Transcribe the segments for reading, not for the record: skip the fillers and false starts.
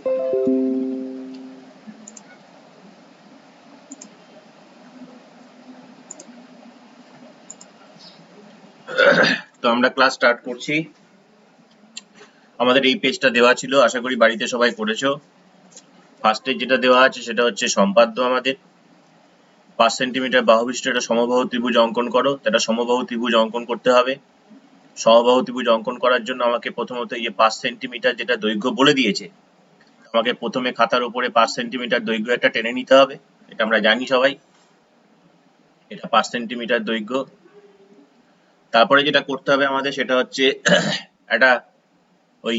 তো আমরা class start করছি। আমাদের এই পেজটা দেওয়া ছিল, আশা করি বাড়িতে সবাই করেছো। ফার্স্টে যেটা দেওয়া আছে সেটা হচ্ছে সম্পাদ্য। আমাদের 5 সেন্টিমিটার বাহু বিশিষ্ট একটা সমবাহু ত্রিভুজ অঙ্কন করো। একটা সমবাহু ত্রিভুজ অঙ্কন করতে হবে। সমবাহু ত্রিভুজ অঙ্কন করার জন্য আমাকে প্রথমত এই যে 5 সেন্টিমিটার যেটা দৈর্ঘ্য বলে দিয়েছে, আমাকে প্রথমে খাতার উপরে 5 সেন্টিমিটার দৈর্ঘ্য একটা টেনে নিতে হবে। এটা আমরা জানি সবাই, এটা 5 সেন্টিমিটার দৈর্ঘ্য। তারপরে যেটা করতে হবে আমাদের সেটা হচ্ছে একটা ওই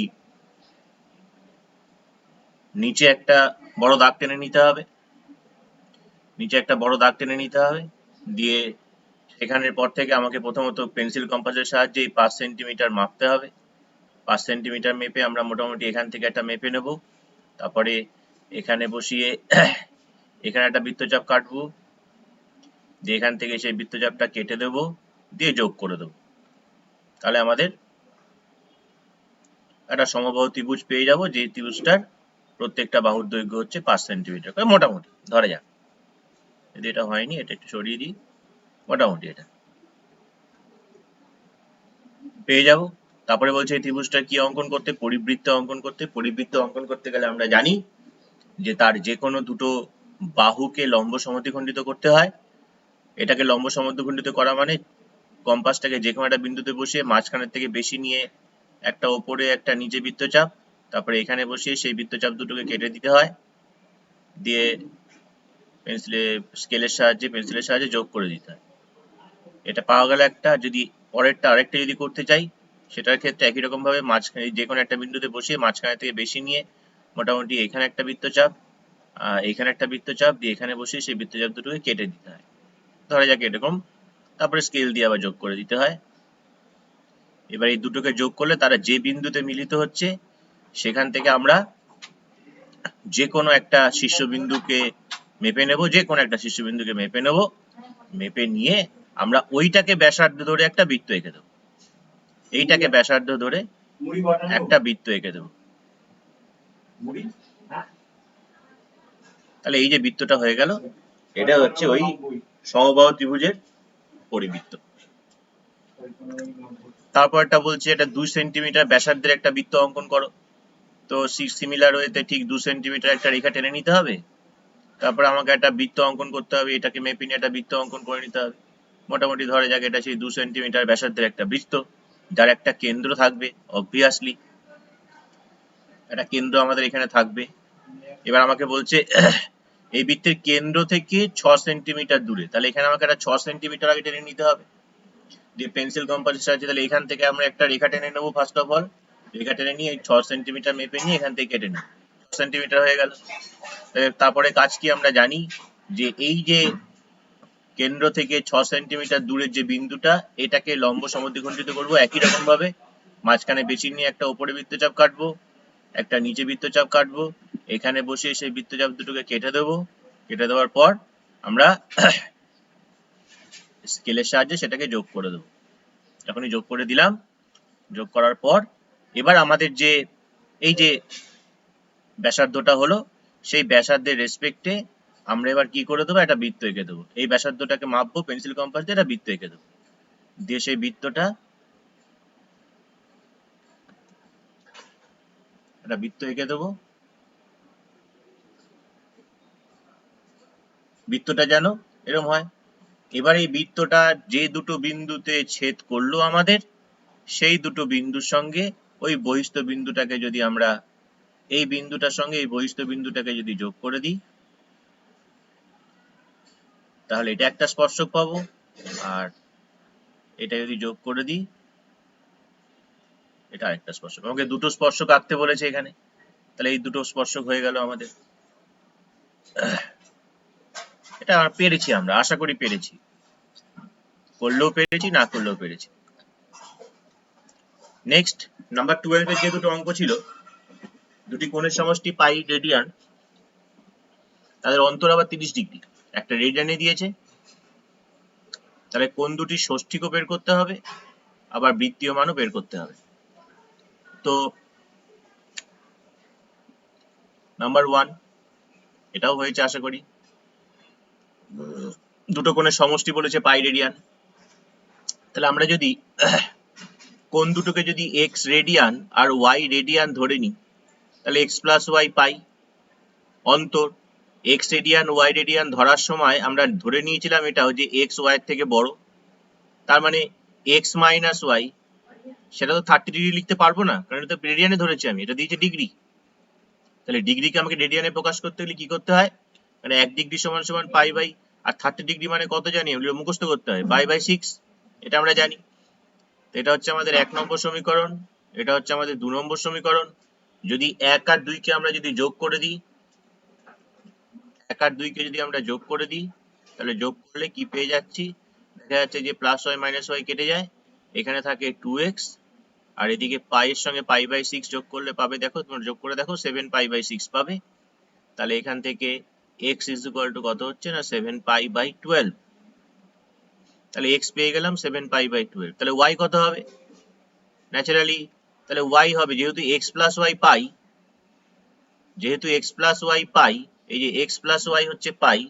নিচে একটা বড় দাগ টেনে নিতে হবে। নিচে একটা বড় দাগ টেনে নিতে হবে, দিয়ে সেখানের পর থেকে আমাকে প্রথমত পেন্সিল কম্পাসের সাহায্যে এই 5 সেন্টিমিটার মাপতে হবে। 5 সেন্টিমিটার মেপে আমরা মোটামুটি এখান থেকে একটা মেপে নেব। তারপরে এখানে বসিয়ে এখানে একটা বৃত্তচাপ কাটবো, দিয়ে এখান থেকে সেই বৃত্তচাপটা কেটে দেব, দিয়ে যোগ করে দেব। তাহলে আমাদের একটা সমবাহু ত্রিভুজ পেয়ে যাব, যে ত্রিভুজটার প্রত্যেকটা বাহুর দৈর্ঘ্য হচ্ছে 5 সেন্টিমিটার করে মোটামুটি ধরা যাক। যদি এটা হয়নি, এটা একটু সরিয়ে দিই, মোটামুটি এটা পেয়ে যাব। তারপরে বলছে এই ত্রিভুজটা কি অঙ্কন করতে? পরিবৃত্ত অঙ্কন করতে। পরিবৃত্ত অঙ্কন করতে গেলে আমরা জানি যে তার যে কোনো দুটো বাহুকে লম্ব সমদ্বিখণ্ডিত করতে হয়। এটাকে লম্ব সমদ্বিখণ্ডিত করা মানে কম্পাসটাকে যে কোনো একটা বিন্দুতে বসিয়ে মাঝখানের থেকে বেশি নিয়ে একটা ওপরে একটা নিচে বৃত্তচাপ, তারপরে এখানে বসিয়ে সেই বৃত্তচাপ দুটোকে কেটে দিতে হয়, দিয়ে পেন্সিলের সাহায্যে যোগ করে দিতে হয়। এটা পাওয়া গেল একটা। যদি পরেরটা আরেকটা যদি করতে চাই, সেটার ক্ষেত্রে একই রকম ভাবে মাঝখানে যে কোনো একটা বিন্দুতে বসিয়ে মাঝখানে থেকে বেশি নিয়ে মোটামুটি এখানে একটা বৃত্তচাপ, এখানে একটা বৃত্তচাপ দিয়ে এখানে বসিয়ে সেই বৃত্তচাপ দুটোকে কেটে দিতে হয়, ধরা যাক এরকম। তারপরে স্কেল দিয়ে আবার যোগ করে দিতে হয়। এবার এই দুটোকে যোগ করলে তারা যে বিন্দুতে মিলিত হচ্ছে সেখান থেকে আমরা যে কোনো একটা শীর্ষবিন্দুকে মেপে নেব, যে কোনো একটা শীর্ষবিন্দুকে মেপে নেব। মেপে নিয়ে আমরা ওইটাকে ব্যাসার্ধ ধরে একটা বৃত্ত এঁকে দেবো। এইটাকে ব্যাসার্ধ ধরে একটা বৃত্ত এঁকে দেবো। তাহলে এই যে বৃত্তটা হয়ে গেল, এটা হচ্ছে ওই সমবাহু ত্রিভুজের পরিবৃত্ত। তারপরটা বলছে এটা 2 সেন্টিমিটার ব্যাসার্ধের একটা বৃত্ত অঙ্কন করো। তো সিমিলার ওয়েতে ঠিক 2 সেন্টিমিটার একটা রেখা টেনে নিতে হবে। তারপরে আমাকে একটা বৃত্ত অঙ্কন করতে হবে, এটাকে মেপে নিয়ে একটা বৃত্ত অঙ্কন করে নিতে হবে। মোটামুটি ধরে যাক এটা সেই 2 সেন্টিমিটার ব্যাসার্ধের একটা বৃত্ত, যার একটা কেন্দ্র থাকবে। অবভিয়াসলি একটা কেন্দ্র আমাদের এখানে থাকবে। এবার আমাকে বলছে এই বৃত্তের কেন্দ্র থেকে 6 সেন্টিমিটার দূরে, তাহলে এখানে আমাকে একটা 6 সেন্টিমিটার আগে টেনে নিতে হবে। দিয়ে পেন্সিল কম্পাসের সাহায্যে তাহলে এখান থেকে আমরা একটা রেখা টেনে নেবো। ফার্স্ট অফ অল রেখা টেনে নিয়ে 6 সেন্টিমিটার মেপে নিয়ে এখান থেকে কেটে নেব। 6 সেন্টিমিটার হয়ে গেল। তারপরে কাজ কি? আমরা জানি যে এই যে কেন্দ্র থেকে 6 সেন্টিমিটার দূরের যে বিন্দুটা, এটাকে লম্ব সমদ্বিখণ্ডিত করবো একই রকম ভাবে। মাঝখানে বেশি নিয়ে একটা উপরে বৃত্তচাপ কাটবো, একটা নিচে বৃত্তচাপ কাটবো, এখানে বসিয়ে সেই বৃত্তচাপ দুটোকে কেটে দেবো। কেটে দেওয়ার পর আমরা স্কেলের সাহায্যে সেটাকে যোগ করে দেবো। যখনই যোগ করে দিলাম, যোগ করার পর এবার আমাদের যে এই যে ব্যাসার্ধটা হলো, সেই ব্যাসার্ধের রেসপেক্টে আমরা এবার কি করে দেবো? একটা বৃত্ত এঁকে দেবো। এই ব্যাসার্ধটাকে মাপবো পেন্সিল কম্পাস দিয়ে, একটা বৃত্ত এঁকে দেবো। দিয়ে সেই বৃত্তটা একটা বৃত্ত এঁকে দেবো। বৃত্তটা যেন এরকম হয়। এবার এই বৃত্তটা যে দুটো বিন্দুতে ছেদ করলো আমাদের, সেই দুটো বিন্দুর সঙ্গে ওই বহিস্থ বিন্দুটাকে যদি আমরা এই বিন্দুটার সঙ্গে এই বহিস্থ বিন্দুটাকে যদি যোগ করে দিই, তাহলে এটা একটা স্পর্শক পাবো। আর এটা যদি যোগ করে দিই, এটা আরেকটা স্পর্শক। আমাকে দুটো স্পর্শক আঁকতে বলেছে এখানে, তাহলে এই দুটো স্পর্শক হয়ে গেল আমাদের। এটা পেরেছি, আমরা আশা করি পেরেছি, করলেও পেরেছি, না করলেও পেরেছি। নেক্সট নাম্বার 12 এর যে দুটো অঙ্ক ছিল, দুটি কোণের সমষ্টি পাই রেডিয়ান, তাদের অন্তর আবার 30 ডিগ্রি, একটা রেডিয়ানে দিয়েছে। তাহলে কোণ দুটি ষষ্ঠীকও বের করতে হবে, আবার বৃত্তীয় মানও বের করতে হবে। তো নাম্বার 1, এটাও হয়েছে আশা করি। দুটো কোণের সমষ্টি বলেছে পাই রেডিয়ান। তাহলে আমরা যদি কোণ দুটোকে যদি x রেডিয়ান আর y রেডিয়ান ধরে নিই, তাহলে x প্লাস ওয়াই পাই অন্তর। x রেডিয়ান y রেডিয়ান ধরার সময় আমরা ধরে নিয়েছিলাম এটা যে x y এর থেকে বড়, তার মানে x মাইনাস ওয়াই, সেটা তো 30 ডিগ্রি লিখতে পারবো না, কারণ এটা তো রেডিয়ানে ধরেছি আমি, এটা দিয়েছে ডিগ্রি। তাহলে ডিগ্রিকে আমাকে রেডিয়ানে প্রকাশ করতে হলে কি করতে হয়, মানে 1 ডিগ্রি সমান সমান পাই বাই, আর 30 ডিগ্রি মানে কত জানি, ওগুলো মুখস্থ করতে হয়, পাই বাই 6, এটা আমরা জানি। এটা হচ্ছে আমাদের 1 নম্বর সমীকরণ, এটা হচ্ছে আমাদের 2 নম্বর সমীকরণ। যদি 1 আর 2 কে আমরা যদি যোগ করে দিই, 1 আর 2 কে যদি আমরা যোগ করে দিই, তাহলে যোগ করলে কি পেয়ে যাচ্ছি, দেখা যাচ্ছে যে প্লাস ওয়াই মাইনাস ওয়াই কেটে যায়, এখানে থাকে 2x, আর এদিকে পাই এর সঙ্গে পাই বাই 6 যোগ করলে পাবে, দেখো তোমরা যোগ করে দেখো 7 পাই বাই 6 পাবে। তাহলে এখান থেকে x ইজ ইকুয়াল টু কত হচ্ছে না 7 পাই বাই 12। তাহলে x পেয়ে গেলাম 7 পাই বাই 12। তাহলে y কত হবে, ন্যাচারালি তাহলে y হবে, যেহেতু x প্লাস ওয়াই পাই, যেহেতু x প্লাস ওয়াই পাই, এই যে x প্লাস ওয়াই হচ্ছে পাই,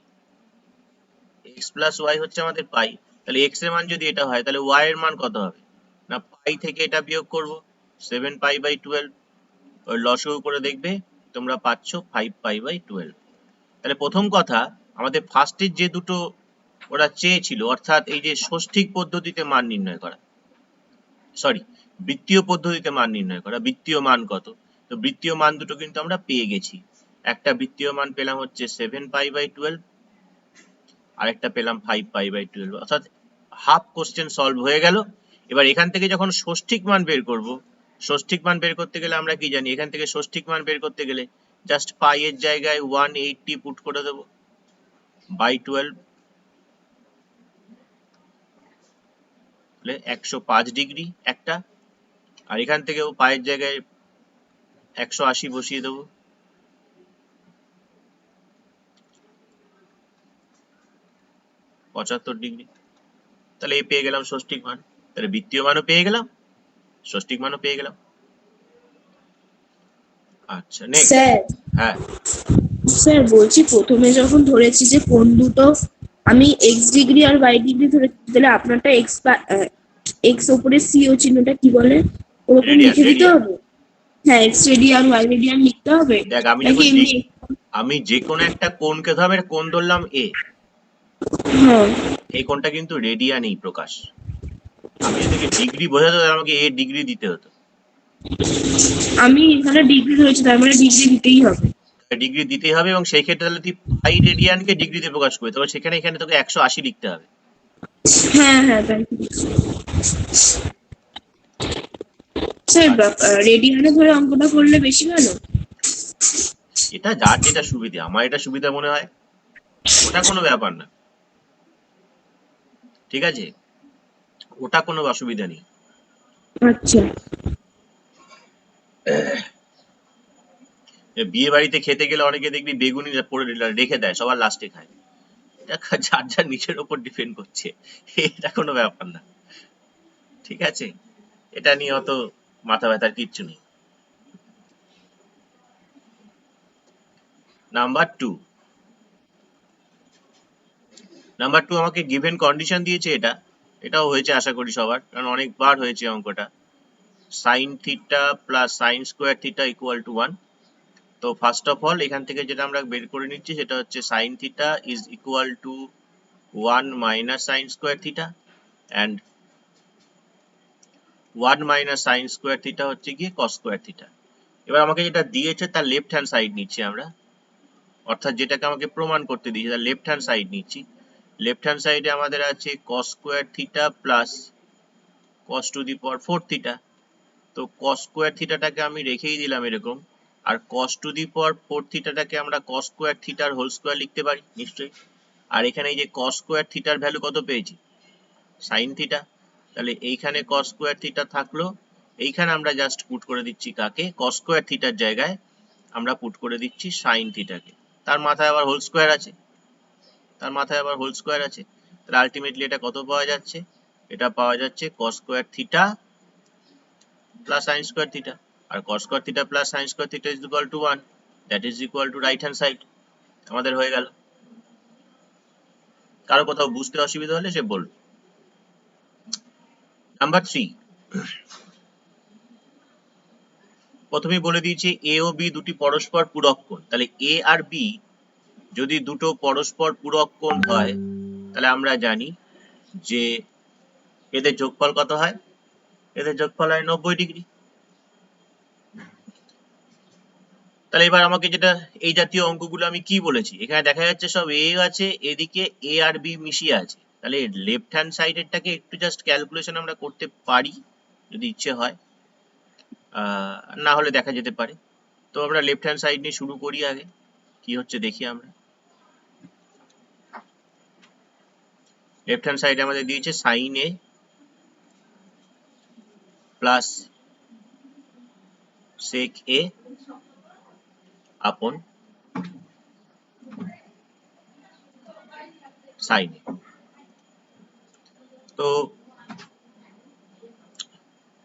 x প্লাস ওয়াই হচ্ছে আমাদের পাই, তাহলে x এর মান যদি এটা হয়, তাহলে y এর মান কত হবে না, পাই থেকে এটা বিয়োগ করব 7 পাই বাই 12, ওই লসগু করে দেখবে তোমরা পাচ্ছ 5 পাই বাই 12। তাহলে প্রথম কথা, আমাদের ফার্স্টের যে দুটো ওরা চেয়েছিল, অর্থাৎ এই যে ষষ্ঠিক পদ্ধতিতে মান নির্ণয় করা, সরি বৃত্তীয় পদ্ধতিতে মান নির্ণয় করা, বৃত্তীয় মান কত, তো বৃত্তীয় মান দুটো কিন্তু আমরা পেয়ে গেছি। একটা বৃত্তীয় মান পেলাম হচ্ছে 7 পাই বাই 12, আর একটা পেলাম 5 পাই বাই 12, অর্থাৎ হাফ কোশ্চেন সলভ হয়ে গেল। এবার এখান থেকে যখন ষষ্ঠিক মান বের করব, ষষ্ঠিক মান বের করতে গেলে আমরা কি জানি, এখান থেকে ষষ্ঠিক মান বের করতে গেলে জাস্ট পাই এর জায়গায় 180 পুট করে দেব বাই 12, তাহলে 105 ডিগ্রি একটা, আর এখান থেকেও পায়ের জায়গায় 180 বসিয়ে দেবো, 75 ডিগ্রি। তাহলে এই পেয়ে গেলাম ষষ্ঠিক মান, তাহলে বৃত্তীয় মানও পেয়ে গেলাম, ষষ্ঠিক মানও পেয়ে গেলাম। আচ্ছা নেক্সট। স্যার হ্যাঁ স্যার বলছি, প্রথমে যখন ধরেছি যে কোন দুটো আমি এক্স ডিগ্রি আর ওয়াই ডিগ্রি ধরেছি, তাহলে আপনারটা এক্স বা এক্স ওপরে সি ও চিহ্নটা কি বলে, ওরকম রেডিয়ান, লিখে দিতে রেডিয়ান। হবে? হ্যাঁ, এক্স রেডিয়ান ওয়াই রেডিয়ান লিখতে হবে, দেখ আমি নাকি যখন এমনি? আমি যে কোনো একটা কোণকে ধরলাম, একটা কোণ ধরলাম এ, হ্যাঁ, এই কোণটা কিন্তু রেডিয়ানেই প্রকাশ। আমি যদি ডিগ্রি বোঝাতে হতো, আমাকে এ ডিগ্রি দিতে হতো, আমি এখানে ডিগ্রি ধরেছি, তার মানে ডিগ্রি দিতেই হবে। ডিগ্রি দিতেই হবে, এবং সেই ক্ষেত্রে তাহলে তুই পাই রেডিয়ানকে ডিগ্রিতে প্রকাশ করবে, তবে সেখানে এখানে তোকে 180 লিখতে হবে। হ্যাঁ হ্যাঁ, তাই তো। স্যার আচ্ছা, রেডিয়ানে ধরে অঙ্কটা করলে বেশি ভালো? এটা যার যেটা সুবিধা, আমার এটা সুবিধা মনে হয়, ওটা কোনো ব্যাপার না, ঠিক আছে, ওটা কোনো অসুবিধা নেই। আচ্ছা। বিয়ে বাড়িতে খেতে গেলে অনেকে দেখবি বেগুনি পরে রেখে দেয়, সবার লাস্টে খায়, এটা যার যার নিজের ওপর ডিপেন্ড করছে, এটা কোনো ব্যাপার না, ঠিক আছে, এটা নিয়ে অত মাথা ব্যথার কিচ্ছু নেই। নাম্বার 2, নাম্বার 2 আমাকে গিভেন কন্ডিশন দিয়েছে, এটাও হয়েছে আশা করি সবার, কারণ অনেকবার হয়েছে অঙ্কটা। Sine theta plus sine square theta equal to 1। তো ফার্স্ট অফ অল এখান থেকে যেটা আমরা বের করে নিচ্ছি সেটা হচ্ছে sine theta is equal to 1 minus sine square theta, and 1 minus sine square theta হচ্ছে গিয়ে কস স্কোয়ার থিটা। এবার আমাকে যেটা দিয়েছে তার লেফট হ্যান্ড সাইড নিচ্ছি আমরা, অর্থাৎ যেটাকে আমাকে প্রমাণ করতে দিয়েছে তার লেফট হ্যান্ড সাইড নিচ্ছি। লেফট হ্যান্ড সাইডে আমাদের আছে কস square theta plus cos to the power 4 theta. তো কস স্কোয়ার থিটাটাকে আমি রেখেই দিলাম এরকম, আর কস টু দি পাওয়ার 4 থিটাটাকে আমরা কস স্কোয়ার থিটার হোল স্কোয়ার লিখতে পারি নিশ্চয়ই। আর এখানে এই যে কস স্কোয়ার থিটার ভ্যালু কত পেয়েছি, সাইন থিটা, তাহলে এইখানে কস স্কোয়ার থিটা থাকলো, এইখানে আমরা জাস্ট পুট করে দিচ্ছি কাকে, কস স্কোয়ার থিটার জায়গায় আমরা পুট করে দিচ্ছি সাইন থিটাকে, তার মাথায় আবার হোল স্কোয়ার আছে, তার মাথায় আবার হোল স্কোয়ার আছে, তাহলে আলটিমেটলি এটা কত পাওয়া যাচ্ছে, এটা পাওয়া যাচ্ছে cos square theta plus sine square theta, আর cos square theta plus sine square theta is equal to 1, that is equal to right hand side. আমাদের হয়ে গেল। কারো কোথাও বুঝতে অসুবিধা হলে সে বলবে। নাম্বার 3, প্রথমেই বলে দিয়েছি এ ও বি দুটি পরস্পর পূরক কোণ। তাহলে এ আর বি যদি দুটো পরস্পর পূরক কোণ হয়, তাহলে আমরা জানি যে এদের যোগফল কত হয়? এদের যোগফল হয় 90 ডিগ্রি। তাহলে এবার আমাকে যেটা এই জাতীয় অঙ্কগুলো আমি কি বলেছি, এখানে দেখা যাচ্ছে সব এ আছে, এদিকে এ আর বি মিশিয়ে আছে। তাহলে লেফট হ্যান্ড সাইডেরটাকে একটু জাস্ট ক্যালকুলেশন আমরা করতে পারি যদি ইচ্ছে হয়, না হলে দেখা যেতে পারে। তো আমরা লেফট হ্যান্ড সাইড নিয়ে শুরু করি। আগে কি হচ্ছে দেখি আমরা। লেফট হ্যান্ড সাইডে আমাদের দিয়েছে সাইন এ প্লাস সেক এ আপন সাইন এ। তো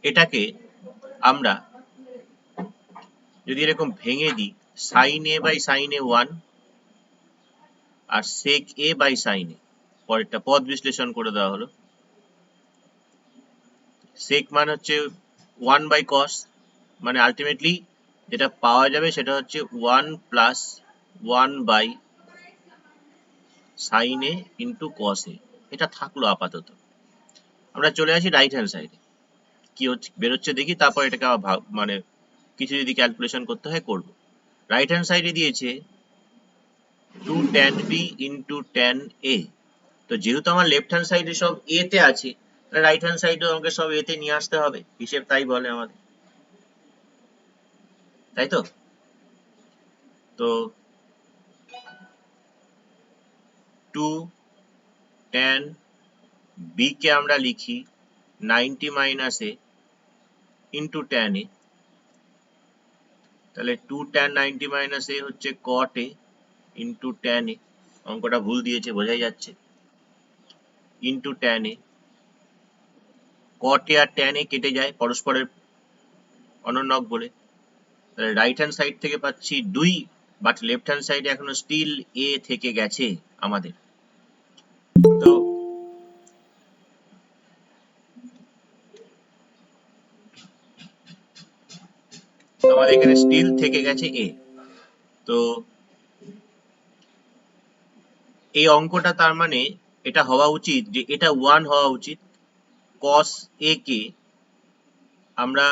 এটাকে আমরা যদি এরকম ভেঙে দিই, sine A by sine A 1 আর sec A by sine A, পরেরটা পদ বিশ্লেষণ করে দেওয়া হলো। সেক মান হচ্ছে 1 বাই কস, মানে আলটিমেটলি যেটা পাওয়া যাবে সেটা হচ্ছে 1 plus 1 by sine A into cos A. এটা থাকলো আপাতত। আমরা চলে আসি রাইট হ্যান্ড সাইডে, কি হচ্ছে বেরোচ্ছে দেখি, তারপর এটাকে আবার মানে কিছু যদি ক্যালকুলেশন করতে হয় করব। রাইট হ্যান্ড সাইডে দিয়েছে 2 tan b into tan a। তো যেহেতু আমার লেফট হ্যান্ড সাইডে সব এ তে আছে, তাহলে রাইট হ্যান্ড সাইডে আমাকে সব এ তে নিয়ে আসতে হবে, হিসেব তাই বলে আমাদের, তাই তো? তো 2 tan b কে আমরা লিখি 90 minus a into tan a। তাহলে 2 tan 90 মাইনাস a হচ্ছে cot a into tan a। অঙ্কটা ভুল দিয়েছে বোঝাই যাচ্ছে, into tan a। cot a আর tan a কেটে যায় পরস্পরের অনন্যক বলে। তাহলে রাইট হ্যান্ড সাইড থেকে পাচ্ছি 2, বাট লেফট হ্যান্ড সাইডে এখনো স্টিল a থেকে গেছে আমাদের। তো আমাদের এখানে স্টিল থেকে গেছে a। তো এই অঙ্কটা তার মানে এটা হওয়া উচিত যে এটা 1 হওয়া উচিত। cos a কে আমরা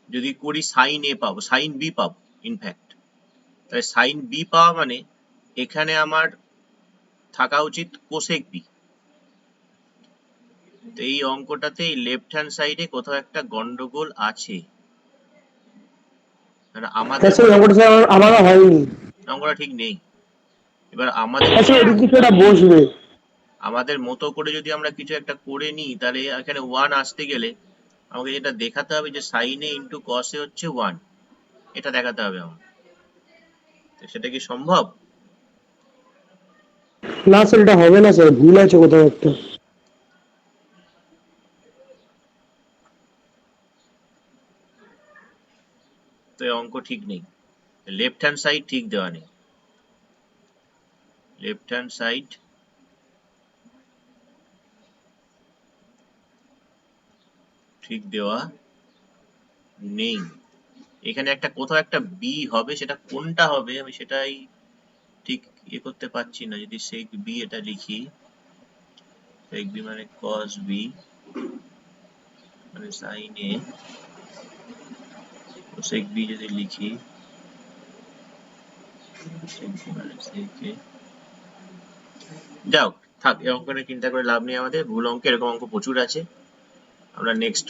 যদি করি sin a পাবো, sin b পাবো ইনফ্যাক্ট। তাহলে sin b পাওয়া মানে এখানে আমার থাকা উচিত cosec b। তো এই অঙ্কটাতে লেফট হ্যান্ড সাইডে কোথাও একটা গন্ডগোল আছে। আমাদের স্যার অঙ্কটা স্যার আমারও হয়নি। অঙ্কটা ঠিক নেই। এবার আমাদের স্যার এদিকে কিছু একটা বসবে। আমাদের মতো করে যদি আমরা কিছু একটা করে নিই, তাহলে এখানে 1 আসতে গেলে আমাকে যেটা দেখাতে হবে যে সাইন এ ইন্টু কস এ হচ্ছে 1, এটা দেখাতে হবে আমার। তো সেটা কি সম্ভব? না স্যার এটা হবে না স্যার, ভুল আছে কোথাও একটা। তো এই অঙ্ক ঠিক নেই। লেফট হ্যান্ড সাইড ঠিক দেওয়া নেই, লেফট হ্যান্ড সাইড ঠিক দেওয়া নেই। এখানে একটা কোথাও একটা বি হবে, সেটা কোনটা হবে আমি সেটাই ঠিক করতে পারছি না। যদি সেক বি এটা লিখি, সেক বি মানে কস বি মানে সাইন এ, সেক বি যদি লিখি সেক বি মানে সেক এ। যাও থাক, এই অঙ্ক নিয়ে চিন্তা করে লাভ নেই আমাদের, ভুল অঙ্ক এরকম অঙ্ক প্রচুর আছে। আমরা নেক্সট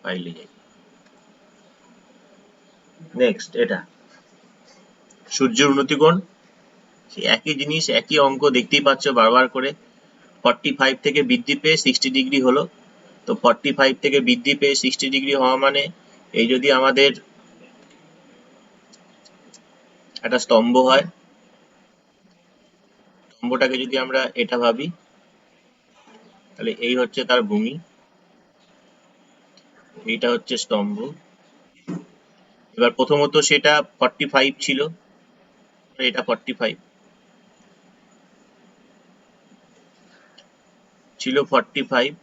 ফাইলে যাই। নেক্সট এটা সূর্যের উন্নতি কোণ, সেই একই জিনিস একই অঙ্ক দেখতেই পাচ্ছ বারবার করে। 45 থেকে বৃদ্ধি পেয়ে 60 ডিগ্রি হলো। তো 45 থেকে বৃদ্ধি পেয়ে 60 ডিগ্রি হওয়া মানে এই যদি আমাদের একটা স্তম্ভ হয়, স্তম্ভটাকে যদি আমরা এটা ভাবি, তাহলে এই হচ্ছে তার ভূমি, এইটা হচ্ছে স্তম্ভ। এবার প্রথমত সেটা 45 ছিল, এটা 45 ছিল, 45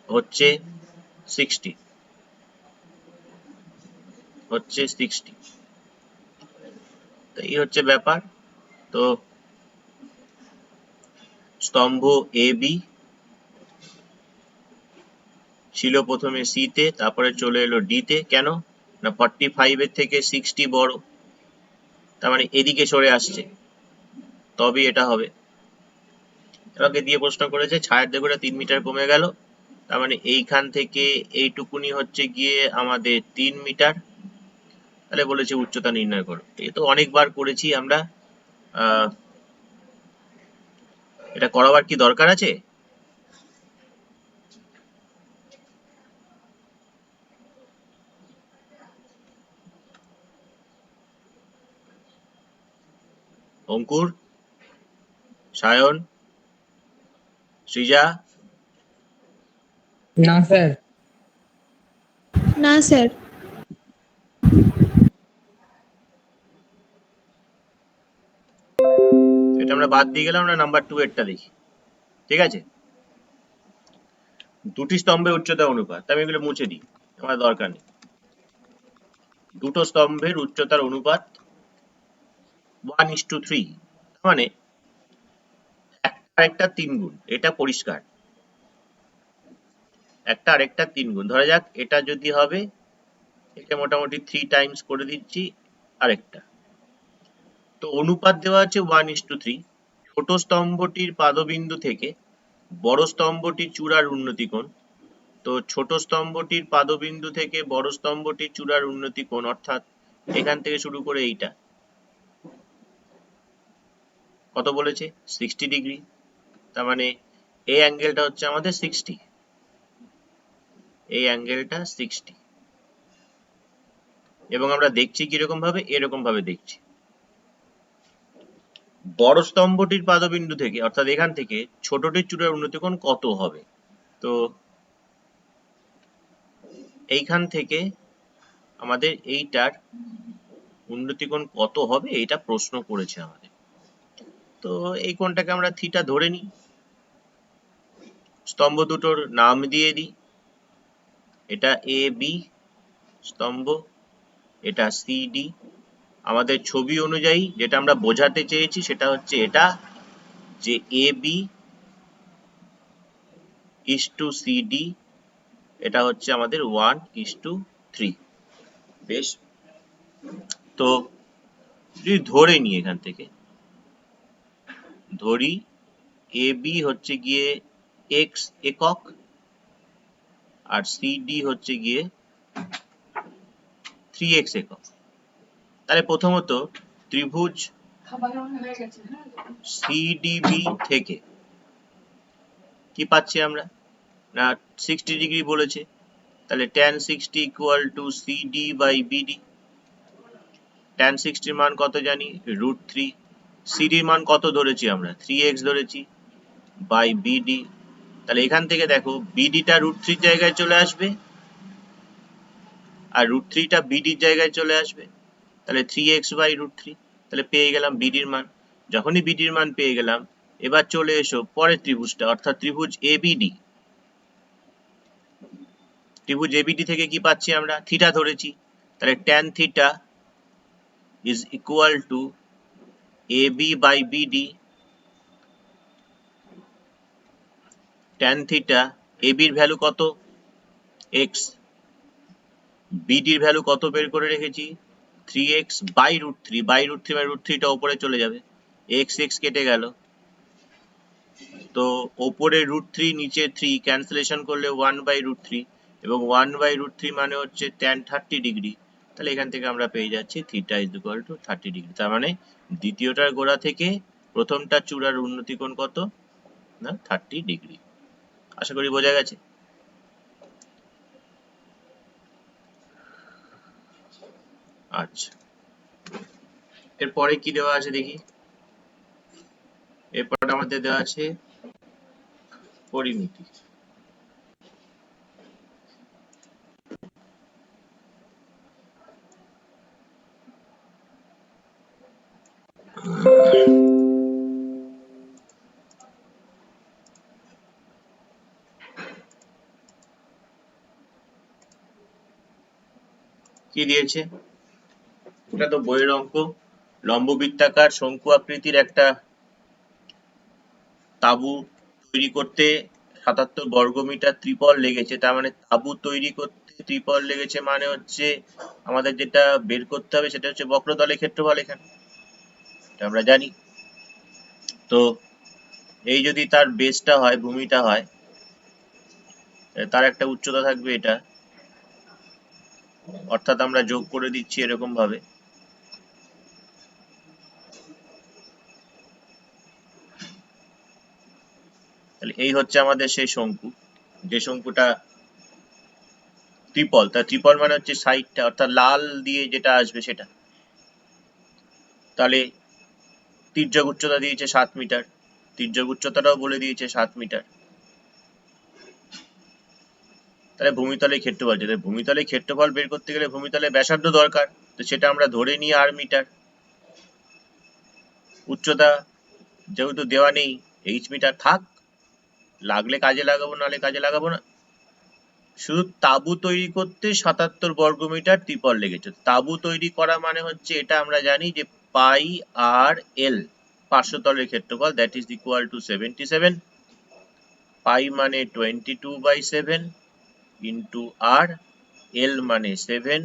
হচ্ছে 60, হচ্ছে 60। তো এই হচ্ছে ব্যাপার। তো স্তম্ভ এ বি ছিল প্রথমে সি তে, তারপরে চলে এলো ডি তে। কেন না 45 এর থেকে 60 বড়, তার মানে এদিকে সরে আসছে, তবে এটা হবে। আমাকে দিয়ে প্রশ্ন করেছে ছায়ার দৈর্ঘ্যটা 3 মিটার কমে গেল, তার মানে এইখান থেকে এইটুকুনি হচ্ছে গিয়ে আমাদের 3 মিটার। তাহলে বলেছে উচ্চতা নির্ণয় করো। এ তো অনেকবার করেছি আমরা, এটা করাবার কি দরকার আছে? অঙ্কুর, সায়ন, সৃজা, না স্যার। না স্যার। এটা আমরা বাদ দিয়ে গেলাম, আমরা নাম্বার 2 এরটা দেখি। ঠিক আছে, দুটি স্তম্ভের উচ্চতা অনুপাত, আমি এগুলো মুছে দিই, আমার দরকার নেই। দুটো স্তম্ভের উচ্চতার অনুপাত 1:3, মানে একটা আরেকটা 3 গুণ, এটা পরিষ্কার। একটা আরেকটা 3 গুণ, ধরা যাক এটা যদি হবে, এটা মোটামুটি 3 টাইমস করে দিচ্ছি আরেকটা। তো অনুপাত দেওয়া আছে 1:3। ছোট স্তম্ভটির পাদবিন্দু থেকে বড় স্তম্ভটির চূড়ার উন্নতি কোণ। তো ছোট স্তম্ভটির পাদবিন্দু থেকে বড় স্তম্ভটির চূড়ার উন্নতি কোণ, অর্থাৎ এখান থেকে শুরু করে এইটা কত বলেছে 60 ডিগ্রি। তার মানে এই অ্যাঙ্গেলটা হচ্ছে আমাদের 60, এই অ্যাঙ্গেলটা 60। এবং আমরা দেখছি কিরকম ভাবে, এরকম ভাবে দেখছি। বড় স্তম্ভটির পাদবিন্দু থেকে, অর্থাৎ এখান থেকে ছোটটির চূড়ার উন্নতি কোণ কত হবে। তো এইখান থেকে আমাদের এইটার উন্নতি কোণ কত হবে, এটা প্রশ্ন করেছে আমাদের। তো এই কোণটাকে আমরা থিটা ধরে নিই, স্তম্ভ দুটোর নাম দিয়ে দিই। এটা এ বি স্তম্ভ, এটা সি ডি। আমাদের ছবি অনুযায়ী যেটা আমরা বোঝাতে চেয়েছি সেটা হচ্ছে এটা, যে A B is to C D, এটা হচ্ছে আমাদের 1:3। বেশ, তো যদি ধরে নিই এখান থেকে, ধরি এ বি হচ্ছে গিয়ে এক্স একক আর সি ডি হচ্ছে গিয়ে 3x একক। তাহলে প্রথমত ত্রিভুজ সিডিবি থেকে কি পাচ্ছি আমরা, না 60 ডিগ্রি বলেছে, তাহলে tan 60 equal to CD by BD. tan 60 এর মান কত জানি, √3। সিডি এর মান কত ধরেছি আমরা, 3x ধরেছি, বাই বিডি। তাহলে এখান থেকে দেখো বিডিটা √3 জায়গায় চলে আসবে আর √3টা বিডির জায়গায় চলে আসবে, তাহলে 3x বাই √3। তাহলে পেয়ে গেলাম বিডির মান। যখনই বিডির মান পেয়ে গেলাম, এবার চলে এসো পরের ত্রিভুজটা, অর্থাৎ ত্রিভুজ এবিডি। ত্রিভুজ এবিডি থেকে কি পাচ্ছি আমরা, থিটা ধরেছি, তাহলে tan theta is equal to AB by BD. tan theta, এবির ভ্যালু কত, x, বিডির ভ্যালু কত বের করে রেখেছি 3x বাই √3, বাই √3 মানে √3টা উপরে চলে যাবে, x x কেটে গেল। তো ওপরে √3 নিচে 3 ক্যান্সেলেশন করলে 1/√3, এবং 1/√3 মানে হচ্ছে tan 30 ডিগ্রি। তাহলে এখান থেকে আমরা পেয়ে যাচ্ছি theta is equal two 30 degree. তার মানে দ্বিতীয়টার গোড়া থেকে প্রথমটা চূড়ার উন্নতি কোণ কত, না 30 ডিগ্রি। আশা করি বোঝা গেছে। আচ্ছা, এরপরে কি দেওয়া আছে দেখি। এরপর আমাদের দেওয়া আছে পরিমিতি। কি দিয়েছে? এটা তো বইয়ের অঙ্ক। লম্ববৃত্তাকার শঙ্কু আকৃতির একটা তাঁবু তৈরি করতে ৭৭ বর্গমিটার ত্রিপল লেগেছে। তার মানে তাঁবু তৈরি করতে ত্রিপল লেগেছে মানে হচ্ছে আমাদের যেটা বের করতে হবে সেটা হচ্ছে বক্রতলের ক্ষেত্রফল এখানে, এটা আমরা জানি। তো এই যদি তার বেসটা হয়, ভূমিটা হয়, তার একটা উচ্চতা থাকবে এটা, অর্থাৎ আমরা যোগ করে দিচ্ছি এরকম ভাবে। তাহলে এই হচ্ছে আমাদের সেই শঙ্কু, যে শঙ্কুটা ত্রিপল। তা ত্রিপল মানে হচ্ছে সাইডটা, অর্থাৎ লাল দিয়ে যেটা আসবে সেটা। তাহলে তির্যক উচ্চতা দিয়েছে 7 মিটার, তির্যক উচ্চতাটাও বলে দিয়েছে 7 মিটার। তাহলে ভূমিতলের ক্ষেত্রফল, যেটা ভূমিতলের ক্ষেত্রফল বের করতে গেলে ভূমিতলের ব্যাসার্ধ দরকার, তো সেটা আমরা ধরে নিই 8 মিটার। উচ্চতা যেহেতু দেওয়া নেই, h মিটার থাক, লাগলে কাজে লাগাবো, নাহলে কাজে লাগাবো না। শুধু তাঁবু তৈরি করতে ৭৭ বর্গমিটার ত্রিপল লেগেছে। তাঁবু তৈরি করা মানে হচ্ছে এটা আমরা জানি যে পাই আর এল, পার্শ্বতলের ক্ষেত্রফল, দ্যাট ইজ ইকুয়াল টু 77। পাই মানে 22/7 ইন্টু আর, এল মানে 7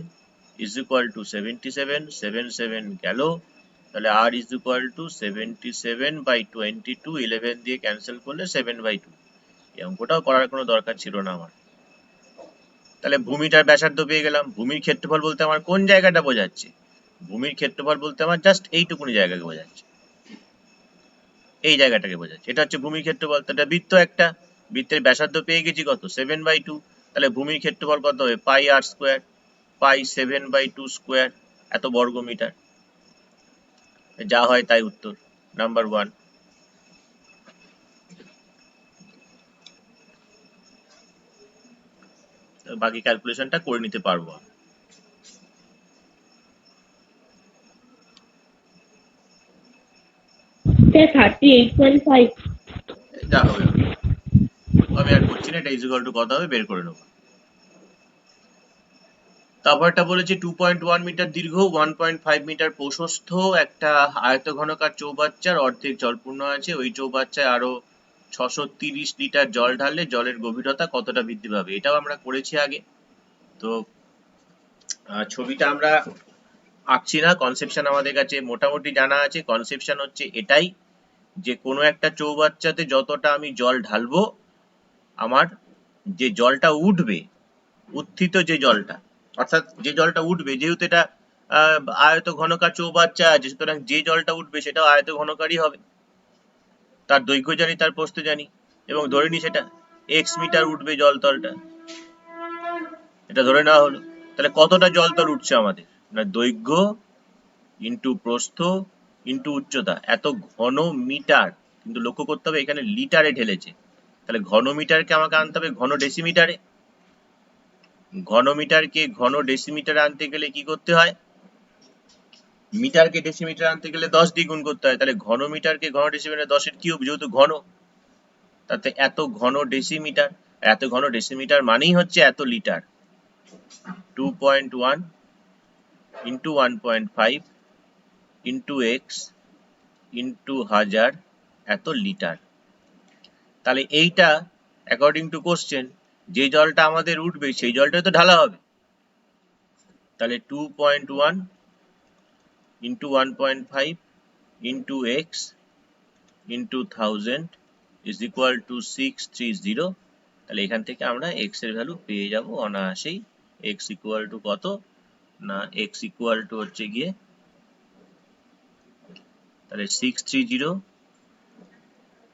ইজ ইকুয়াল টু 77, 7 গেল, তাহলে আর ইজ ইকুয়াল টু 77/22, 11 দিয়ে ক্যান্সেল করলে 7/2। এই অঙ্কটাও করার কোনো দরকার ছিল না আমার। তাহলে ভূমিটার ব্যাসার্ধ পেয়ে গেলাম। ভূমির ক্ষেত্রফল বলতে আমার কোন জায়গাটা বোঝাচ্ছে? ভূমির ক্ষেত্রফল বলতে আমার জাস্ট এইটুকুনি জায়গাকে বোঝাচ্ছে, এই জায়গাটাকে বোঝাচ্ছে। এটা হচ্ছে ভূমির ক্ষেত্রফল। তাহলে বৃত্ত একটা, বৃত্তের ব্যাসার্ধ পেয়ে গেছি কত? 7/2। তাহলে ভূমির ক্ষেত্রফল কত হবে? পাই আর স্কোয়ার, পাই 7/2 স্কোয়ার, এত বর্গমিটার। যা হয় তাই উত্তর, নাম্বার 1। বাকি ক্যালকুলেশনটা করে নিতে পারবো। স্যার 38.5। যা হবে হবে। আমি আর করছি না, এটা ইজ ইকুয়াল টু কত হবে বের করে নেবো। তারপরটা বলেছে 2.1 মিটার দীর্ঘ, 1.5 মিটার প্রশস্ত একটা আয়তঘনকার চৌবাচ্চার অর্ধেক জলপূর্ণ আছে। ওই চৌবাচ্চায় আরো 630 লিটার জল ঢাললে জলের গভীরতা কতটা বৃদ্ধি পাবে? এটাও আমরা করেছি আগে। তো ছবিটা আমরা আঁকছি না, কনসেপশন আমাদের কাছে মোটামুটি জানা আছে। কনসেপশন হচ্ছে এটাই যে কোনো একটা চৌবাচ্চাতে যতটা আমি জল ঢালবো, আমার যে জলটা উঠবে, উত্থিত যে জলটা, অর্থাৎ যে জলটা উঠবে, যেহেতু এটা আয়ত ঘনকার চৌবাচ্চা আছে, সুতরাং যে জলটা উঠবে সেটাও আয়ত ঘনকারই হবে। তার দৈর্ঘ্য জানি, তার প্রস্থ জানি, এবং ধরে নি সেটা x মিটার উঠবে জলতলটা, এটা ধরে নেওয়া হলো। তাহলে কতটা জলতল উঠছে আমাদের? না, দৈর্ঘ্য ইন্টু প্রস্থ ইন্টু উচ্চতা, এত ঘন মিটার। কিন্তু লক্ষ্য করতে হবে এখানে লিটারে ঢেলেছে, তাহলে ঘন মিটারকে আমাকে আনতে হবে ঘন ডেসিমিটারে। ঘনমিটারকে ঘন ডেসিমিটারে আনতে গেলে কি করতে হয়? মিটারকে ডেসিমিটার আনতে গেলে 10 দিয়ে গুণ করতে হয়। তাহলে ঘন মিটারকে ঘন ডেসিমিটার 10 এর কিউব, যেহেতু ঘন, তাতে এত ঘন ডেসিমিটার। এত ঘন ডেসিমিটার মানেই হচ্ছে এত litre. 2.1 into 1.5 into x into 1000, এত লিটার। তাহলে এইটা অ্যাকর্ডিং টু কোশ্চেন, যে জলটা আমাদের উঠবে সেই জলটাই তো ঢালা হবে। তাহলে 2.1 into 1.5 into x into 1000 is equal two 630। তাহলে এখান থেকে আমরা এক্স এর ভ্যালু পেয়ে যাব অনায়াসেই। এক্স ইকুয়াল টু কত? না, এক্স ইকুয়াল টু হচ্ছে গিয়ে, তাহলে 630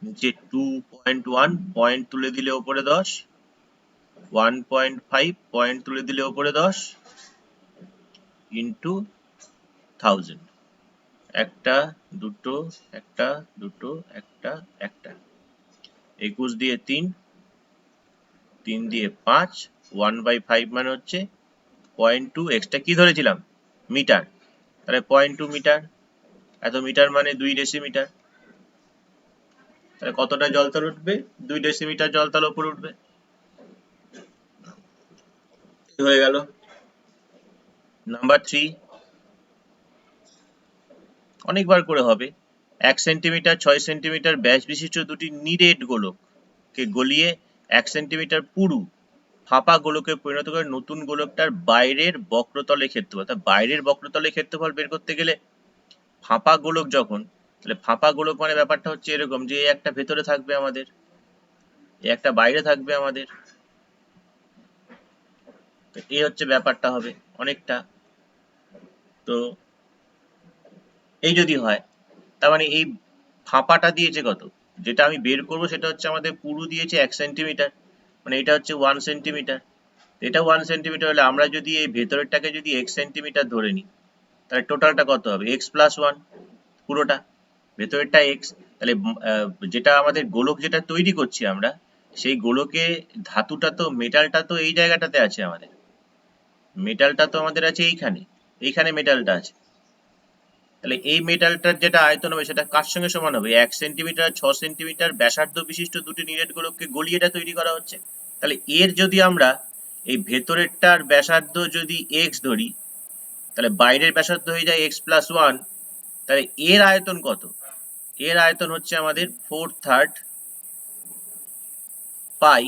নিচে 2.1 পয়েন্ট তুলে দিলে ওপরে 10, 1.5 পয়েন্ট তুলে দিলে ওপরে 10 ইন্টু 1000। একটা, দুটো, একটা, দুটো, একটা, একটা, 21 দিয়ে 3, 3 দিয়ে 5, 1/5 মানে হচ্ছে 0.2। এক্সটা কি ধরেছিলাম? মিটার। তাহলে 0.2 মিটার, এত মিটার মানে 2 ডেসিমিটার। তাহলে কতটা জলতল উঠবে? 2 ডেসিমিটার জলতল উপরে উঠবে। হয়ে গেল। নাম্বার 3 অনেকবার করে হবে। 1 সেন্টিমিটার 6 সেন্টিমিটার ব্যাস বিশিষ্ট দুটি নিরেট গোলককে গলিয়ে 1 সেন্টিমিটার পুরু ফাঁপা গোলকে পরিণত করে নতুন গোলকটার বাইরের বক্রতলের ক্ষেত্রফল। তা বাইরের বক্রতলের ক্ষেত্রফল বের করতে গেলে ফাঁপা গোলক যখন, তাহলে ফাঁপা গোলক মানে ব্যাপারটা হচ্ছে এরকম যে এই একটা ভেতরে থাকবে আমাদের, এই একটা বাইরে থাকবে আমাদের, তো এই হচ্ছে ব্যাপারটা হবে অনেকটা। তো এই যদি হয় তার মানে এই ফাঁপাটা দিয়েছে কত, যেটা আমি বের করবো সেটা হচ্ছে আমাদের পুরু দিয়েছে 1 সেন্টিমিটার, মানে এটা হচ্ছে 1 সেন্টিমিটার। এটা 1 সেন্টিমিটার হলে আমরা যদি এই ভেতরেরটাকে যদি x সেন্টিমিটার ধরে নিই তাহলে টোটালটা কত হবে, x প্লাস 1 পুরোটা, ভেতরেরটা x। তাহলে যেটা আমাদের গোলক যেটা তৈরি করছি আমরা, সেই গোলকে ধাতুটা তো মেটালটা তো এই জায়গাটাতে আছে আমাদের, মেটালটা তো আমাদের আছে এইখানে, এইখানে মেটালটা আছে। তাহলে এই মেটালটার যেটা আয়তন হবে সেটা কার সঙ্গে সমান হবে, 1 সেন্টিমিটার 6 সেন্টিমিটার ব্যাসার্ধ বিশিষ্ট দুটি নিরেট গোলককে গলিয়ে এটা তৈরি করা হচ্ছে। তাহলে এর যদি আমরা এই ভেতরেরটার ব্যাসার্ধ যদি x ধরি, তাহলে বাইরের ব্যাসার্ধ হয়ে যায় x প্লাস 1। তাহলে এর আয়তন কত, এর আয়তন হচ্ছে আমাদের 4/3 পাই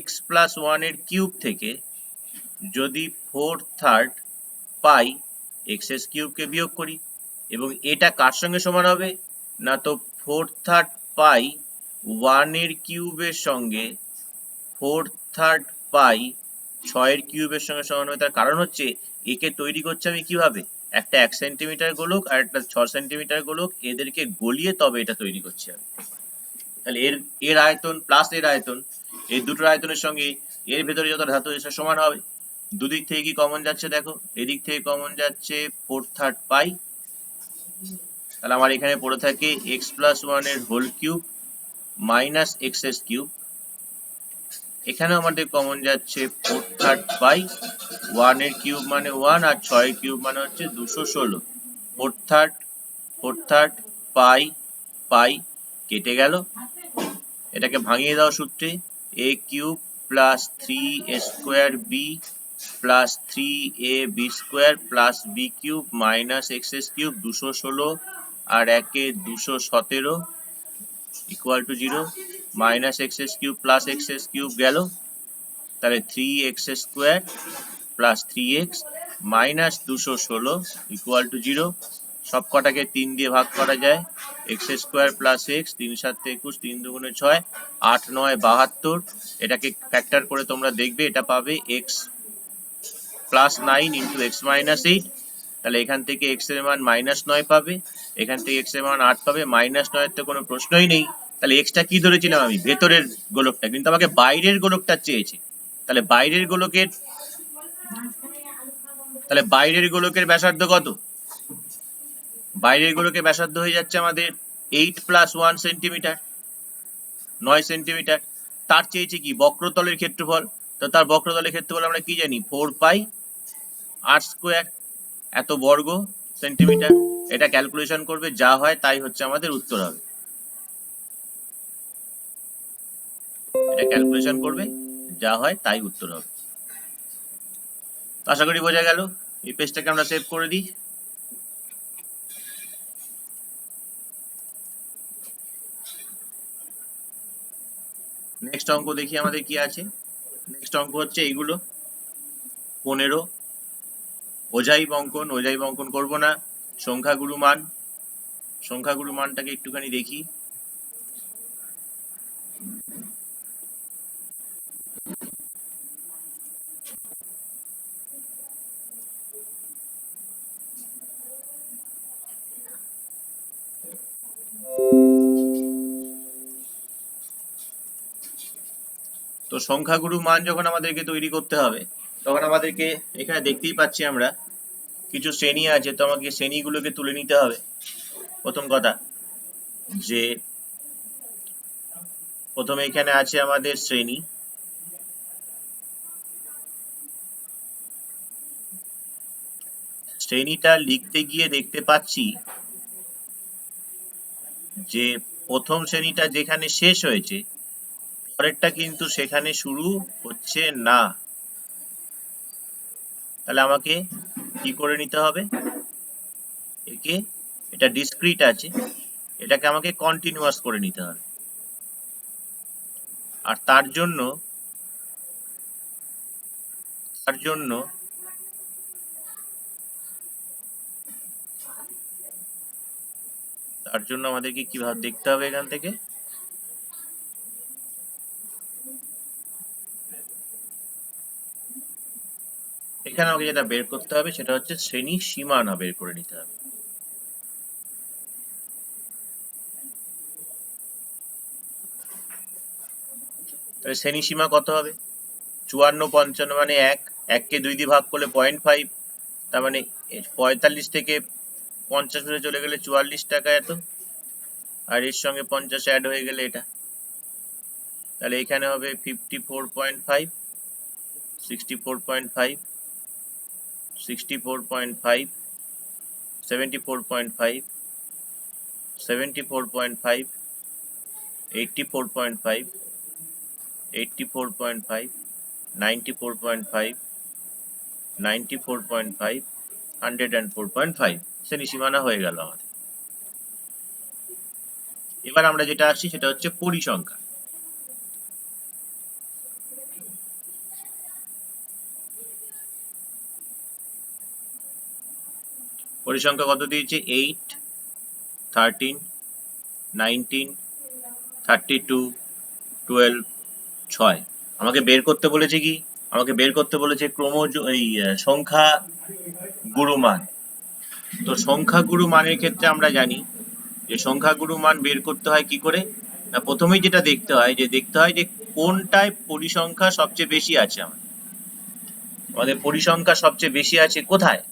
x প্লাস 1 এর কিউব থেকে যদি 4/3 পাই x এর কিউবকে বিয়োগ করি, এবং এটা কার সঙ্গে সমান হবে না, তো 4/3 পাই 1 এর কিউবের সঙ্গে 4/3 পাই 6 এর কিউবের সঙ্গে সমান হবে। তার কারণ হচ্ছে একে তৈরি করছে আমি কিভাবে, একটা 1 সেন্টিমিটার গোলক আর একটা 6 সেন্টিমিটার গোলক, এদেরকে গলিয়ে তবে এটা তৈরি করছি আমি। তাহলে এর এর আয়তন প্লাস এর আয়তন, এই দুটোর আয়তনের সঙ্গে এর ভেতরে যত ধাতু আছে সমান হবে। দুদিক থেকে কি কমন যাচ্ছে দেখো, এদিক থেকে কমন যাচ্ছে 4/3 পাই, তাহলে আমার এখানে পড়ে থাকে x প্লাস 1 এর হোল কিউব মাইনাস x এর কিউব, এখানে আমাদের কমন যাচ্ছে 4/3 পাই 1 এর কিউব মানে 1 আর 6 এর কিউব মানে হচ্ছে 216। 4/3 পাই পাই কেটে গেল, এটাকে ভাঙিয়ে দাও সূত্রে, a cube plus 3a square b plus 3ab square plus b cube minus x cube 216 আর 1 এ 217 equal to 0, minus x cube plus x cube গেল, তাহলে 3x square plus 3x minus 216 equal to 0। সব কটাকে 3 দিয়ে ভাগ করা যায়, x স্কোয়ার প্লাস x 3 7 21 3 2 6 8 9 72, এটাকে ফ্যাক্টর করে তোমরা দেখবে এটা পাবে x plus 9 into x minus 8। তাহলে এখান থেকে x এর মান মাইনাস 9 পাবে, এখান থেকে x এর মান 8 পাবে, মাইনাস 9 এর তো কোনো প্রশ্নই নেই। তাহলে x টা কি ধরেছিলাম আমি, ভেতরের গোলকটা, কিন্তু আমাকে বাইরের গোলকটা চেয়েছে। তাহলে বাইরের গোলকের ব্যাসার্ধ কত, বাইরের গোলকের ব্যাসার্ধ হয়ে যাচ্ছে আমাদের 8 প্লাস 1 সেন্টিমিটার, 9 সেন্টিমিটার। তার চেয়েছে কি বক্রতলের ক্ষেত্রফল, তো তার বক্রতলের ক্ষেত্রফল আমরা কি জানি, 4 পাই r স্কোয়ার, এত বর্গ সেন্টিমিটার। এটা ক্যালকুলেশন করবে, যা হয় তাই হচ্ছে আমাদের উত্তর হবে, এটা ক্যালকুলেশন করবে যা হয় তাই উত্তর হবে। আশা করি বোঝা গেল। এই পেজটাকে আমরা সেভ করে দিই। নেক্সট অঙ্ক দেখি আমাদের কি আছে। নেক্সট অঙ্ক হচ্ছে এইগুলো 15 অজাইব অঙ্কন করব না, সংখ্যাগুরু মানটাকে একটুখানি দেখি। তো সংখ্যাগুরু মান যখন আমাদেরকে তৈরি করতে হবে, তখন আমাদেরকে এখানে দেখতেই পাচ্ছি আমরা কিছু শ্রেণী আছে, তো আমাকে শ্রেণীগুলোকে তুলে নিতে হবে। প্রথম কথা যে প্রথমে এখানে আছে আমাদের শ্রেণী, শ্রেণীটা লিখতে গিয়ে দেখতে পাচ্ছি যে প্রথম শ্রেণীটা যেখানে শেষ হয়েছে পরেরটা কিন্তু সেখানে শুরু হচ্ছে না। তাহলে আমাকে কি করে নিতে হবে, একে, এটা ডিসক্রিট আছে, এটাকে আমাকে কন্টিনিউয়াস করে নিতে হবে। আর তার জন্য আমাদেরকে কিভাবে দেখতে হবে, এখান থেকে এখানে আমাকে যেটা বের করতে হবে সেটা হচ্ছে শ্রেণী সীমানা বের করে নিতে হবে। তাহলে শ্রেণী সীমা কত হবে, 54 55 মানে 1, 1 কে 2 দিয়ে ভাগ করলে 0.5, তার মানে 45 থেকে 50 হয়ে চলে গেলে 44 টাকা এত, আর এর সঙ্গে 50 অ্যাড হয়ে গেলে এটা, তাহলে এখানে হবে 54.5, 64.5, 64.5, 74.5, 74.5, 84.5, 84.5, 94.5, 94.5, 104.5 শ্রেণী সীমানা হয়ে গেল আমাদের। এবার আমরা যেটা আসছি সেটা হচ্ছে পরিসংখ্যা। পরিসংখ্যা কত দিয়েছে, 8, 13, 19, 32, 12, 6। আমাকে বের করতে বলেছে কি, আমাকে বের করতে বলেছে সংখ্যা গুরু মান। তো সংখ্যা গুরু মানের ক্ষেত্রে আমরা জানি যে সংখ্যা গুরু মান বের করতে হয় কি করে, না প্রথমেই যেটা দেখতে হয় যে কোনটায় পরিসংখ্যা সবচেয়ে বেশি আছে। আমাদের পরিসংখ্যা সবচেয়ে বেশি আছে কোথায়,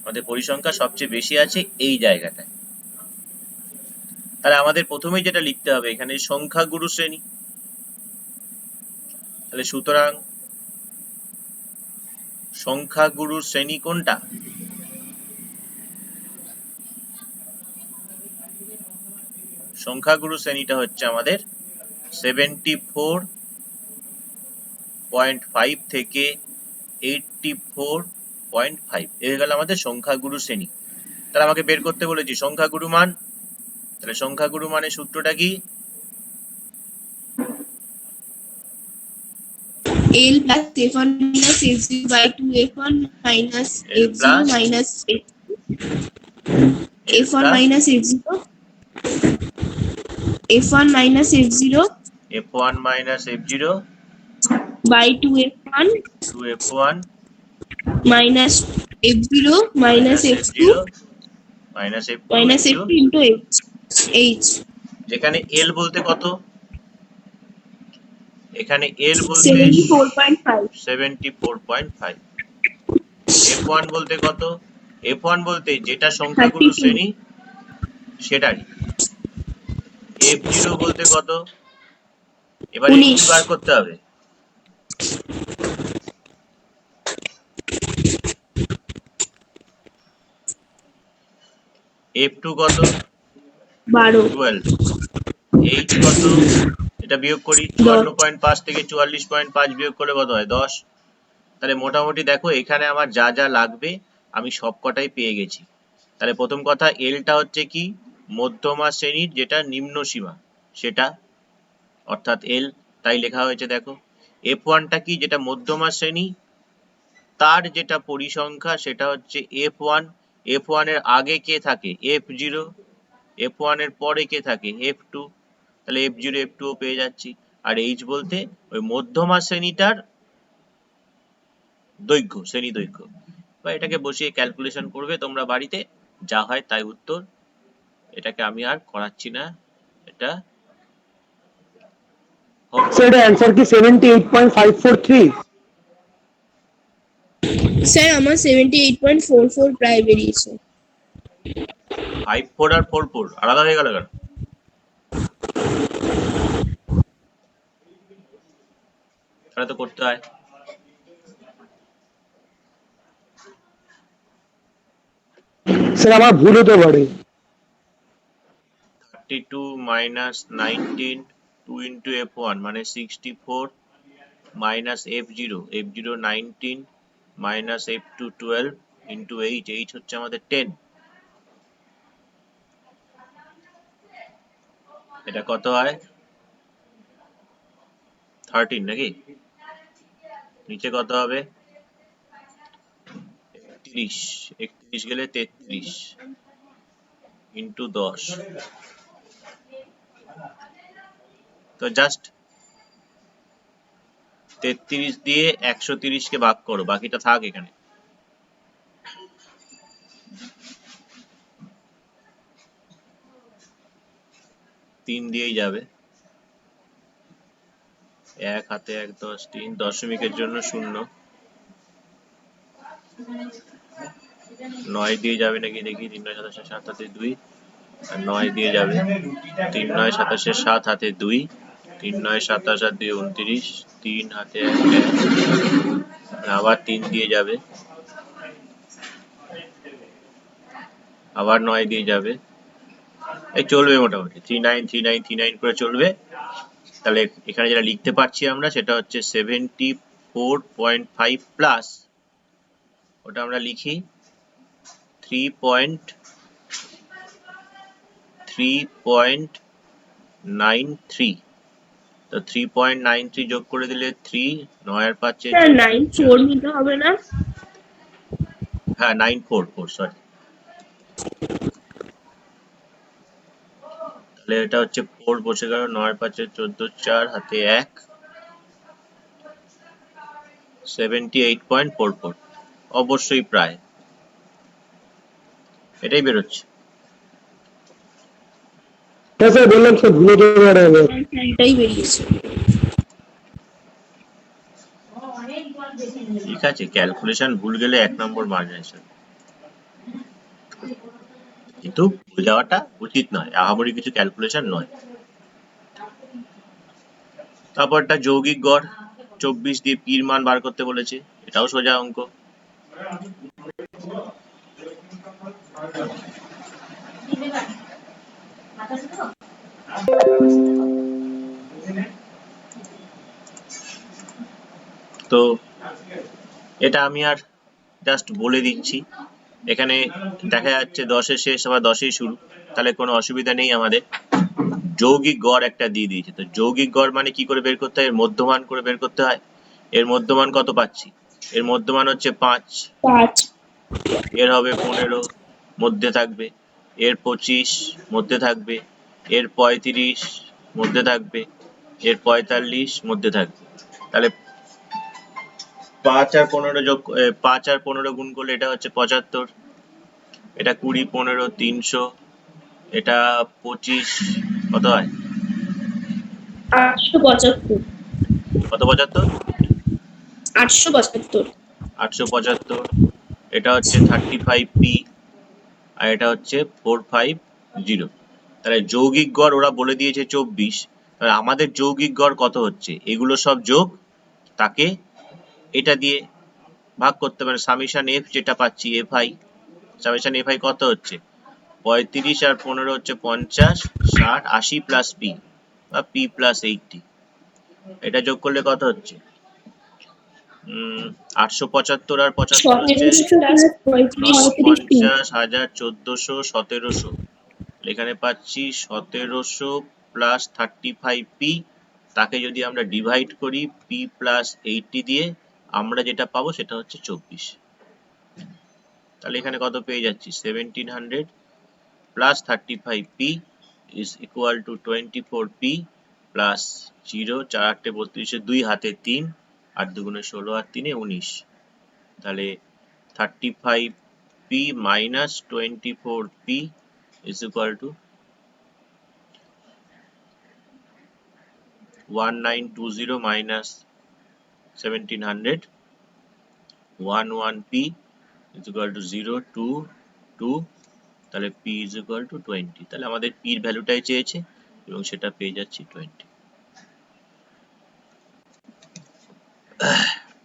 আমাদের পরিসংখ্যা সবচেয়ে বেশি আছে এই জায়গাটায়। তাহলে আমাদের প্রথমেই যেটা লিখতে হবে এখানে সংখ্যাগুরু শ্রেণী। তাহলে সুতরাং সংখ্যাগুরু শ্রেণী কোনটা, সংখ্যাগুরু শ্রেণীটা হচ্ছে আমাদের 74.5 থেকে 84.5, এই গেল আমাদের সংখ্যাগুরু শ্রেণী। তাহলে আমাকে বের করতে বলেছি সংখ্যাগুরু মান। তাহলে সংখ্যাগুরু মানের সূত্রটা কি, L plus F1 minus F0 by 2 F1 minus L F0 plus minus L F1 plus minus F0 F1 minus F0 F1 minus F0 by 2 F1 2F1 minus F0 minus minus F2 F0 minus F2 minus into F2 into H. যেখানে L বলতে কত, এখানে L বলতে 74.5. 74.5, F1 বলতে কত, F1 বলতে যেটা সংখ্যাগুরু 32. শ্রেণী সেটারই, F0 বলতে কত, এবার F2 19. বার করতে হবে, F2 কত, 12. 12, H কত, এটা বিয়োগ করি, 10. 54.5 থেকে 44.5 বিয়োগ করলে কত হয়, 10। তাহলে মোটামুটি দেখো এখানে আমার যা যা লাগবে আমি সবকটাই পেয়ে গেছি। তাহলে প্রথম কথা এলটা হচ্ছে কি, মধ্যমা শ্রেণীর যেটা নিম্ন সীমা সেটা, অর্থাৎ এল, তাই লেখা হয়েছে দেখো। F1টা কি, যেটা মধ্যমা শ্রেণী, তার যেটা পরিসংখ্যা সেটা হচ্ছে F1, F1 এর আগে কে থাকে, F0, F1 এর পরে কে থাকে, F2, তাহলে F0 F2 ও পেয়ে যাচ্ছি। আর H বলতে ওই মধ্যমা শ্রেণীটার দৈর্ঘ্য, শ্রেণী দৈর্ঘ্য, বা এটাকে বসিয়ে ক্যালকুলেশন করবে তোমরা বাড়িতে, যা হয় তাই উত্তর। এটাকে আমি আর করাচ্ছি না, এটা স্যার এটা অ্যান্সার কি 78.543? স্যার আমার 78.44 প্রায় বেরিয়েছে। 54 আর 44 আলাদা হয়ে গেল কেন? তাহলে তো করতে হয়, স্যার আমার ভুল হতে পারে। 32 minus 19, 2 into F1 মানে 64 minus F0, F0 19 minus F two 12 into H, H হচ্ছে আমাদের 10। এটা কত হয়? 13 নাকি? নিচে কত হবে? 31, 31 গেলে 33 ইন্টু 10। তো জাস্ট 33 দিয়ে 130 কে ভাগ করো, বাকিটা থাক এখানে। তিন দিয়েই যাবে, 1 হাতে 1 10, 3 দশমিকের জন্য 0। 9 দিয়ে যাবে নাকি দেখি, 3 9 27 7 হাতে 2, আর 9 দিয়ে যাবে, 3 9 27 7 হাতে 2, 3 9 27 আর 2 29, 3 হাতে 1 আবার 3 দিয়ে যাবে, আবার 9 দিয়ে যাবে, এই চলবে মোটামুটি 39 39 39 করে চলবে। তাহলে এখানে যেটা লিখতে পারছি আমরা সেটা হচ্ছে 74.5 প্লাস, ওটা আমরা লিখি 3.93। তো 3.93 যোগ করে দিলে 3, 9 আর 5 স্যার 9 4 নিতে হবে না? হ্যাঁ 944, সরি। তাহলে এটা হচ্ছে 4 বসে গেল, 9 5 14, 4 হাতে 1, 78.44। অবশ্যই প্রায় এটাই বেরোচ্ছে। হ্যাঁ স্যার, বললাম স্যার ভুল হতে পারে এবার। হ্যাঁ, এটাই বেরিয়েছে। ঠিক আছে, ক্যালকুলেশন ভুল গেলে 1 নম্বর মার্ক আসে, কিন্তু ভুল যাওয়াটা উচিত নয়, আহামরি কিছু ক্যালকুলেশন নয়। তারপরটা যৌগিক গড়, 24 দিয়ে পির মান বার করতে বলেছে, এটাও সোজা অঙ্ক। তো এটা আমি আর জাস্ট বলে দিচ্ছি, এখানে দেখা যাচ্ছে 10-এর শেষ আবার 10-এই শুরু, তাহলে কোনো অসুবিধা নেই আমাদের। যৌগিক গড় একটা দিয়ে দিয়েছে, তো যৌগিক গড় মানে কি করে বের করতে হয়? এর মধ্যমান করে বের করতে হয়। এর মধ্যমান কত পাচ্ছি? এর মধ্যমান হচ্ছে 5, 5। এর হবে 15 মধ্যে থাকবে, এর 25 মধ্যে থাকবে, এর 35 মধ্যে থাকবে, এর 45 মধ্যে থাকবে। তাহলে 5 আর 15 যোগ 5 আর 15 গুণ করলে এটা হচ্ছে 75, এটা 20 15 300, এটা 25, কত হয়? 875। কত 75? 875। 875। এটা হচ্ছে 35p, আর এটা হচ্ছে 450। তাহলে যৌগিক গড় ওরা বলে দিয়েছে 24, তাহলে আমাদের যৌগিক গড় কত হচ্ছে? এগুলো সব যোগ, তাকে এটা দিয়ে ভাগ করতে পারে, সামেশন এফ যেটা পাচ্ছি, এফআই সামেশন এফআই কত হচ্ছে? 35 আর 15 হচ্ছে 50, 60, 80 প্লাস পি বা পি প্লাস 80, এটা যোগ করলে কত হচ্ছে? 875 আর 75 হচ্ছে 50,000, 1400, 1700। এখানে পাচ্ছি 1700 প্লাস 35p, তাকে যদি আমরা ডিভাইড করি p প্লাস 80 দিয়ে, আমরা যেটা পাবো সেটা হচ্ছে 24। তাহলে এখানে কত পেয়ে যাচ্ছি? 1700 plus 35p is equal to 24p plus 0, 4 8 32, 2 হাতে 3, 8 দুগুণে 16 আর 3 19। তাহলে 35p minus 24p is equal to 1920 minus 1700, 11p is equal to 0 2 2, তাহলে p is equal to 20। তাহলে আমাদের p এর ভ্যালুটাই চেয়েছে এবং সেটা পেয়ে যাচ্ছি 20।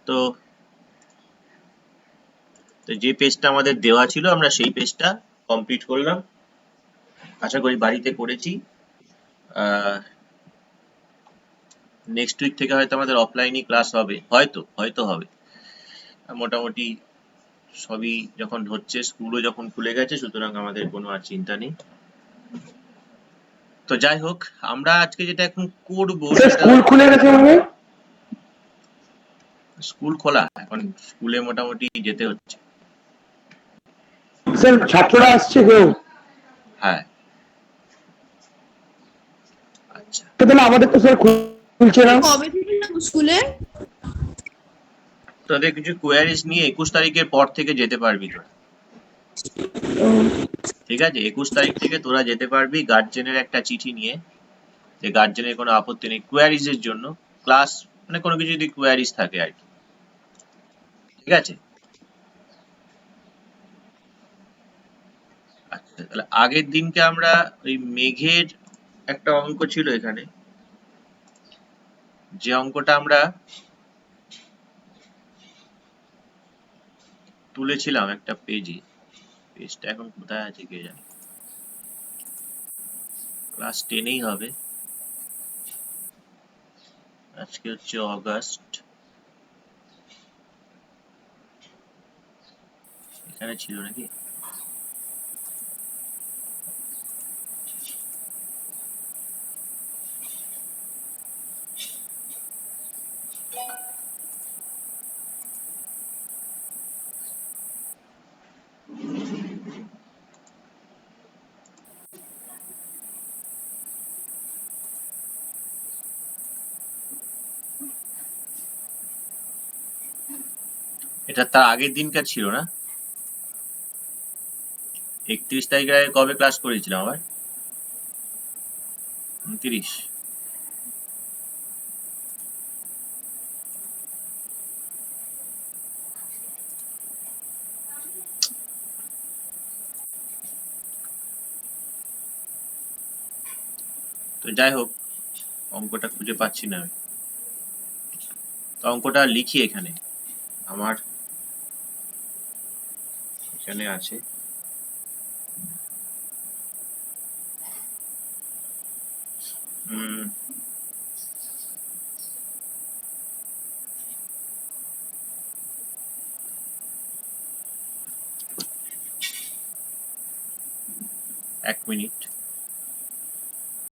তো যে পেজটা আমাদের দেওয়া ছিল আমরা সেই পেজটা কমপ্লিট করলাম, আশা করি বাড়িতে করেছি। নেক্সট উইক থেকে হয়তো আমাদের অফলাইনই ক্লাস হবে, হয়তো হবে। মোটামুটি সবই যখন হচ্ছে, স্কুলও যখন খুলে গেছে, সুতরাং আমাদের কোনো আর চিন্তা নেই। তো যাই হোক, আমরা আজকে যেটা এখন করবো স্যার সেটা স্কুল খুলে গেছে মানে? স্কুল খোলা, এখন স্কুলে মোটামুটি যেতে হচ্ছে। স্যার ছাত্ররা আসছে কেউ? হ্যাঁ, আচ্ছা। তো তাহলে আমাদের তো স্যার খুলছে না। কবে থেকে যাবো স্কুলে? তোদের কিছু কোয়ারিজ নিয়ে 21 তারিখের পর থেকে যেতে পারবি তোরা, ও, ঠিক আছে? 21 তারিখ থেকে তোরা যেতে পারবি গার্জেনের একটা চিঠি নিয়ে, যে গার্জেনের কোনো আপত্তি নেই কোয়ারিজ এর জন্য, ক্লাস মানে কোনো কিছু যদি কোয়ারিজ থাকে আর কি, ঠিক আছে? আচ্ছা, তাহলে আগের দিনকে আমরা ওই মেঘের একটা অঙ্ক ছিল এখানে, যে অঙ্কটা আমরা তুলেছিলাম একটা পেজে, পেজটা এখন কোথায় আছে কে জানে, ক্লাস 10এই হবে, আজকে হচ্ছে অগাস্ট, এখানে ছিল নাকি? এটা তার আগের দিনকার ছিল না? 31 তারিখের আগে কবে ক্লাস করেছিলাম আবার? 29। তো যাই হোক, অঙ্কটা খুঁজে পাচ্ছি না আমি, তো অঙ্কটা লিখি এখানে, আমার এখানে আছে। উম, এক মিনিট।